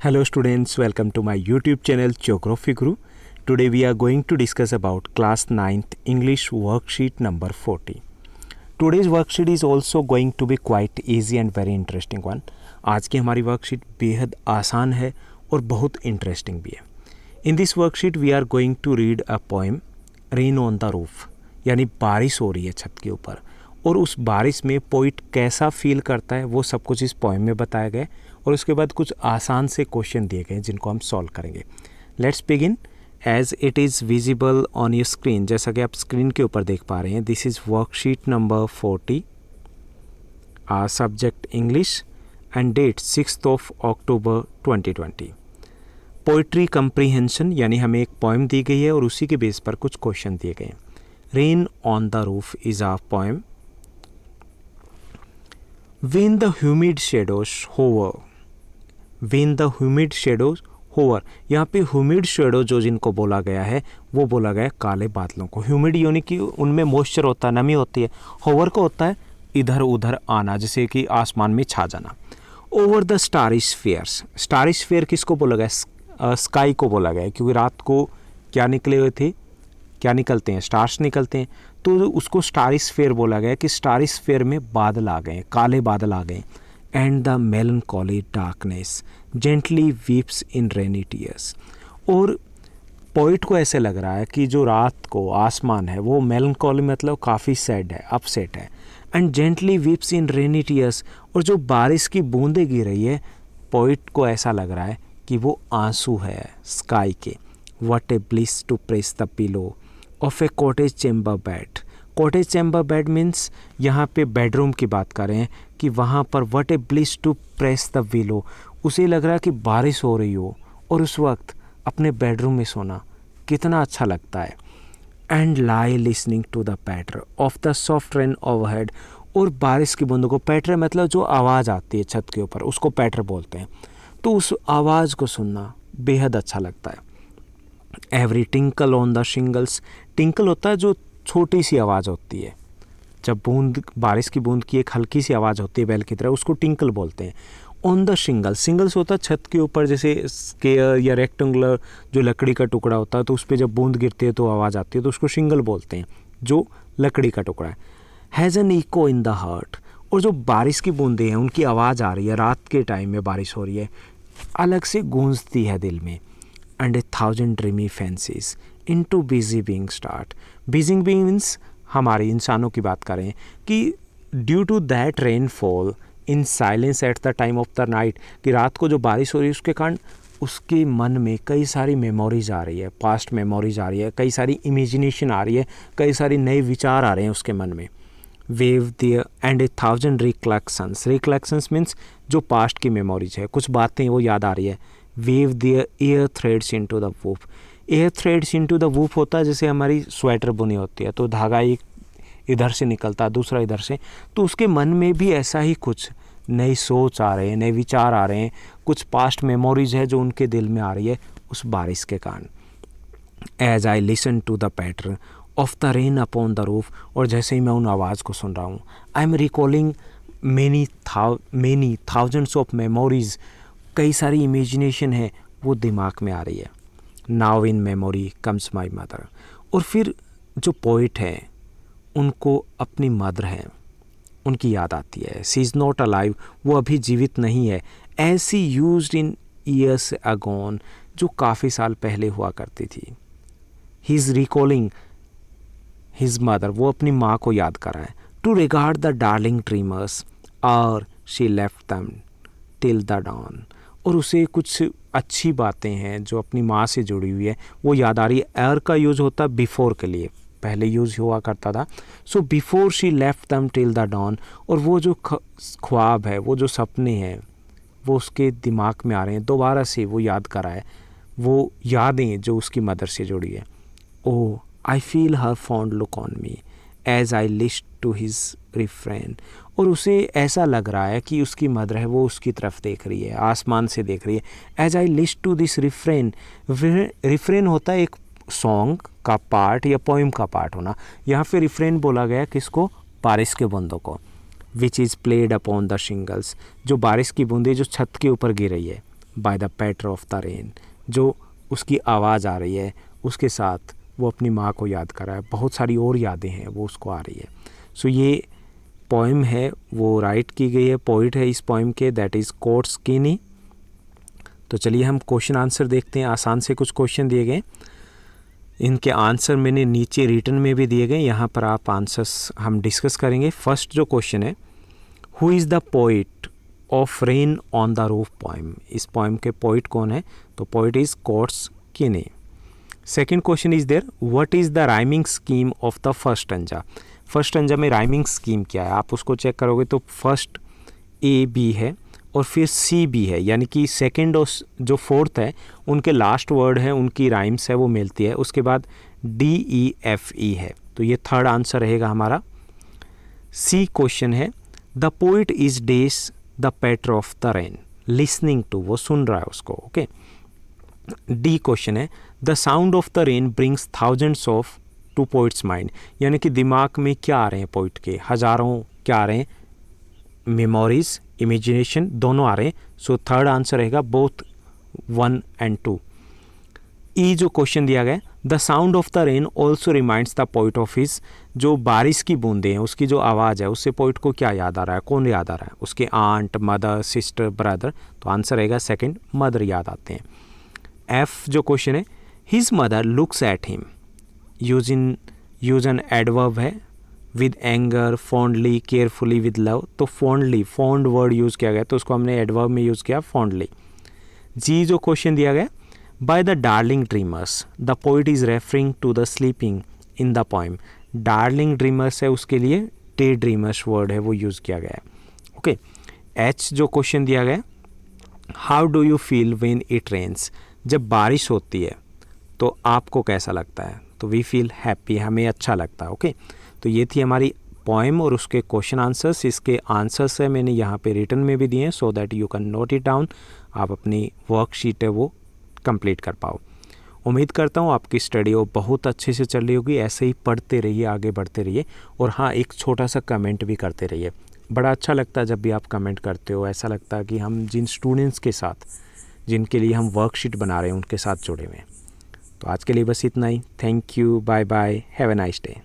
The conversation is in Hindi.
Hello students, welcome to my YouTube channel Geography Guru. Today we are going to discuss about class 9th English worksheet number 40. Today's worksheet is also going to be quite easy and very interesting one. आज की हमारी वर्कशीट बेहद आसान है और बहुत इंटरेस्टिंग भी है. In this worksheet we are going to read a poem Rain on the Roof, यानी बारिश हो रही है छत के ऊपर और उस बारिश में पोइट कैसा फील करता है वो सब कुछ इस पोएम में बताया गया और उसके बाद कुछ आसान से क्वेश्चन दिए गए जिनको हम सॉल्व करेंगे. Let's begin. As it is visible on your screen, जैसा कि आप स्क्रीन के ऊपर देख पा रहे हैं, this is worksheet number 40, subject English and date 6 October 2020. Poetry comprehension, यानी हमें एक पोएम दी गई है और उसी के बेस पर कुछ क्वेश्चन दिए गए हैं. Rain on the roof is a poem. When the humid shadows hover, when the humid shadows hover, यहाँ पे humid shadow जो जिनको बोला गया है वो बोला गया है काले बादलों को. humid यानी कि उनमें मॉइस्चर होता है, नमी होती है. hover को होता है इधर उधर आना, जैसे कि आसमान में छा जाना. over the starry spheres, starry sphere किसको बोला गया? स्काई को बोला गया है, क्योंकि रात को क्या निकले हुए थे, क्या निकलते हैं, स्टार्स निकलते हैं, तो उसको स्टारी स्फेयर बोला गया कि स्टारी स्फेयर में बादल आ गए, काले बादल आ गए. And the melancholy darkness gently weeps in rainy tears. और पोइट को ऐसे लग रहा है कि जो रात को आसमान है वो मेलनकॉली मतलब काफ़ी सैड है, अपसेट है. And gently weeps in rainy tears, और जो बारिश की बूंदें गिर रही है पोइट को ऐसा लग रहा है कि वो आंसू है स्काई के. What a bliss to press the pillow of a cottage chamber bed. Cottage chamber bed means यहाँ पे बेडरूम की बात कर रहे हैं कि वहाँ पर what a bliss to press the willow. उसे लग रहा है कि बारिश हो रही हो और उस वक्त अपने बेडरूम में सोना कितना अच्छा लगता है. And lie listening to the patter of the soft rain overhead. और बारिश की बूंदों को, पैटर मतलब जो आवाज़ आती है छत के ऊपर उसको पैटर बोलते हैं, तो उस आवाज़ को सुनना बेहद अच्छा लगता है. Every tinkle on the shingles. Tinkle होता है जो छोटी सी आवाज़ होती है, जब बूंद, बारिश की बूंद की एक हल्की सी आवाज़ होती है बेल की तरह, उसको टिंकल बोलते हैं. ऑन द शिंगल्स, शिंगल्स होता है छत के ऊपर, जैसे स्क्वायर या रेक्टेंगुलर जो लकड़ी का टुकड़ा होता है, तो उस पर जब बूंद गिरती है तो आवाज़ आती है, तो उसको शिंगल बोलते हैं जो लकड़ी का टुकड़ा है. Has an echo in the heart. और जो बारिश की बूंदें हैं उनकी आवाज़ आ रही है, रात के टाइम में बारिश हो रही है, अलग से गूंजती है दिल में. And a thousand dreamy fancies into busy being start. Busy being means हमारे इंसानों की बात करें कि due to that rainfall in silence at the time of the night, कि रात को जो बारिश हो रही है उसके कारण उसके मन में कई सारी मेमोरीज आ रही है, पास्ट मेमोरीज आ रही है, कई सारी इमेजिनेशन आ रही है, कई सारी नए विचार आ रहे हैं उसके मन में. Wave there and a thousand recollections. Recollections means जो पास्ट की मेमोरीज है, कुछ बातें वो याद आ रही है. Wave there air threads into the woof. Air threads into the woof होता है जैसे हमारी स्वेटर बुनी होती है, तो धागा एक इधर से निकलता है दूसरा इधर से, तो उसके मन में भी ऐसा ही कुछ नई सोच आ रहे हैं, नए विचार आ रहे हैं, कुछ पास्ट मेमोरीज है जो उनके दिल में आ रही है उस बारिश के कारण. As I listen to the patter of the rain upon the roof. और जैसे ही मैं उन आवाज़ को सुन रहा हूँ, I am recalling many thousands of memories. कई सारी इमेजिनेशन है वो दिमाग में आ रही है. Now in memory comes my mother. और फिर जो पोइट है उनको अपनी मदर है उनकी याद आती है. शी इज़ नॉट अलाइव, वो अभी जीवित नहीं है. As she used in years agone, जो काफ़ी साल पहले हुआ करती थी. He is recalling his mother, वो अपनी माँ को याद कर रहा है. To regard the darling dreamers और she left them till the dawn. और उसे कुछ अच्छी बातें हैं जो अपनी माँ से जुड़ी हुई है वो याद आ रही है. एर का यूज़ होता है बिफोर के लिए, पहले यूज़ हुआ करता था. So before she left them till the dawn. और वो जो ख्वाब है, वो जो सपने हैं वो उसके दिमाग में आ रहे हैं, दोबारा से वो याद कर रहा है वो यादें जो उसकी मदर से जुड़ी है. Oh I feel her fond look on me as I list to his refrain. और उसे ऐसा लग रहा है कि उसकी मदर है वो उसकी तरफ देख रही है, आसमान से देख रही है. As I list to this refrain. Refrain होता है एक सॉन्ग का पार्ट या पोइम का पार्ट होना. यहाँ पे रिफ्रेन बोला गया किसको? बारिश के बूंदों को. Which is played upon the shingles, जो बारिश की बूंदें जो छत के ऊपर गिर रही है by the patter of the rain, जो उसकी आवाज़ आ रही है उसके साथ वो अपनी माँ को याद कर रहा है, बहुत सारी और यादें हैं वो उसको आ रही है। सो ये पोइम है वो राइट की गई है, पोइट है इस पोइम के, दैट इज़ कोर्ट्स कीनी। तो चलिए हम क्वेश्चन आंसर देखते हैं। आसान से कुछ क्वेश्चन दिए गए, इनके आंसर मैंने नीचे रिटन में भी दिए गए, यहाँ पर आप आंसर्स हम डिस्कस करेंगे। फर्स्ट जो क्वेश्चन है, who is the poet of rain on the roof poem, इस पोइम के पोइट कौन है? तो poet is Coates Kinney. Second question is there, what is the rhyming scheme of the first stanza, first stanza में राइमिंग स्कीम क्या है? आप उसको चेक करोगे तो फर्स्ट ए बी है और फिर सी बी है, यानी कि सेकंड और जो फोर्थ है उनके लास्ट वर्ड है, उनकी राइम्स है वो मिलती है। उसके बाद डी ई एफ ई है, तो ये थर्ड आंसर रहेगा हमारा। सी क्वेश्चन है, the poet is does the patter of the rain, listening to, वो सुन रहा है उसको, ओके। डी क्वेश्चन है, the sound of the rain brings thousands of to poet's mind, यानी कि दिमाग में क्या आ रहे हैं पोइट के, हज़ारों क्या आ रहे हैं, मेमोरीज, इमेजिनेशन दोनों आ रहे हैं। सो थर्ड आंसर रहेगा बोथ 1 and 2। ई जो क्वेश्चन दिया गया, the sound of the rain also reminds the poet of his, जो बारिश की बूंदें हैं उसकी जो आवाज़ है उससे पोइट को क्या याद आ रहा है, कौन याद आ रहा है? उसके आंट, मदर, सिस्टर, ब्रदर, तो आंसर रहेगा सेकंड, मदर याद आते हैं। एफ जो क्वेश्चन है, his mother looks at him, use an adverb है, with anger, fondly, carefully, with love, तो फॉन्डली, फॉन्ड वर्ड यूज़ किया गया तो उसको हमने एडवर्ब में यूज़ किया फॉन्डली। जी जो क्वेश्चन दिया गया, by the darling dreamers the poet is referring to the sleeping in the poem, darling dreamers है उसके लिए डे ड्रीमर्स वर्ड है वो यूज़ किया गया है, ओके। एच जो क्वेश्चन दिया गया, how do you feel when it rains, जब बारिश होती है तो आपको कैसा लगता है? तो वी फील हैप्पी, हमें अच्छा लगता है, ओके। तो ये थी हमारी पोएम और उसके क्वेश्चन आंसर्स। इसके आंसर्स है मैंने यहाँ पे रिटन में भी दिए हैं, so that you can note it down, आप अपनी वर्कशीट है वो कंप्लीट कर पाओ। उम्मीद करता हूँ आपकी स्टडी वो बहुत अच्छे से चल रही होगी, ऐसे ही पढ़ते रहिए, आगे बढ़ते रहिए, और हाँ एक छोटा सा कमेंट भी करते रहिए। बड़ा अच्छा लगता है जब भी आप कमेंट करते हो, ऐसा लगता है कि हम जिन स्टूडेंट्स के साथ, जिनके लिए हम वर्कशीट बना रहे हैं उनके साथ जुड़े हुए हैं। तो आज के लिए बस इतना ही। Thank you, bye bye, have a nice day.